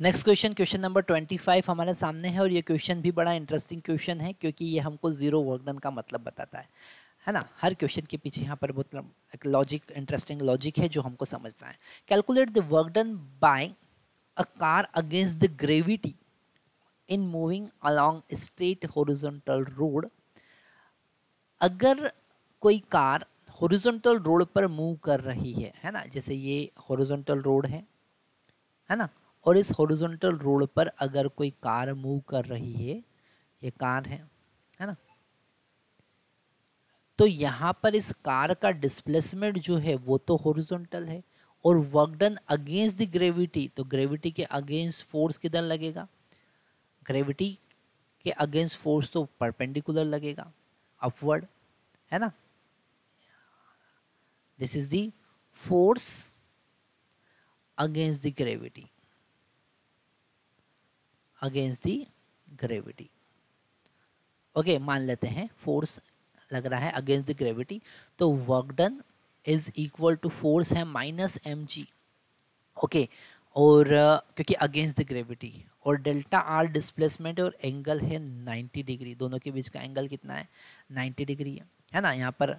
Next question, question number 25 हमारे सामने है और ये क्वेश्चन भी बड़ा इंटरेस्टिंग क्वेश्चन है क्योंकि ये हमको जीरो वर्क डन का मतलब बताता है ना। हर क्वेश्चन के पीछे यहाँ पर बहुत एक लॉजिक, इंटरेस्टिंग लॉजिक है जो हमको समझना है। Calculate the work done by a car against the gravity in moving along straight horizontal road. अगर कोई कार हॉरिजॉन्टल रोड पर मूव कर रही है ना, जैसे ये हॉरिजॉन्टल रोड है ना, और इस हॉरिजॉन्टल रोड पर अगर कोई कार मूव कर रही है, ये कार है ना, तो यहाँ पर इस कार का डिस्प्लेसमेंट जो है वो तो हॉरिजॉन्टल है और work done against the gravity, तो ग्रेविटी के अगेंस्ट फोर्स किधर लगेगा, ग्रेविटी के अगेंस्ट फोर्स तो परपेंडिकुलर लगेगा, अपवर्ड, है ना। This is the force against the gravity, against the gravity. Okay, मान लेते हैं फोर्स लग रहा है अगेंस्ट द ग्रेविटी, तो work done is equal to force है माइनस mg। ओके, और क्योंकि अगेंस्ट द ग्रेविटी, और डेल्टा आर डिस्प्लेसमेंट और एंगल है 90 डिग्री, दोनों के बीच का एंगल कितना है, 90 डिग्री है ना। यहाँ पर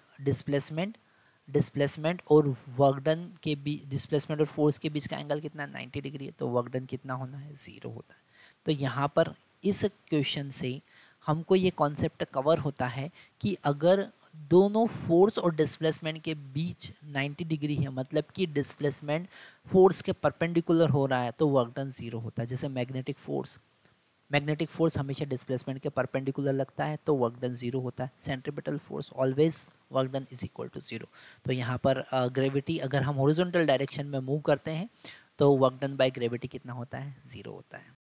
डिस्प्लेसमेंट और वर्क डन के बीच, डिस्प्लेसमेंट और फोर्स के बीच का एंगल कितना है, 90 डिग्री है, तो वर्क डन कितना होना है, 0 होता है। तो यहाँ पर इस क्वेश्चन से हमको ये कॉन्सेप्ट कवर होता है कि अगर दोनों फोर्स और डिस्प्लेसमेंट के बीच 90 डिग्री है, मतलब कि डिस्प्लेसमेंट फोर्स के परपेंडिकुलर हो रहा है, तो वर्क डन 0 होता है। जैसे मैग्नेटिक फोर्स हमेशा डिस्प्लेसमेंट के परपेंडिकुलर लगता है तो वर्क डन 0 होता है। Centripetal force always work done is equal to 0। तो यहाँ पर ग्रेविटी, अगर हम हॉरिजॉन्टल डायरेक्शन में मूव करते हैं तो वर्क डन बाय ग्रेविटी कितना होता है, 0 होता है।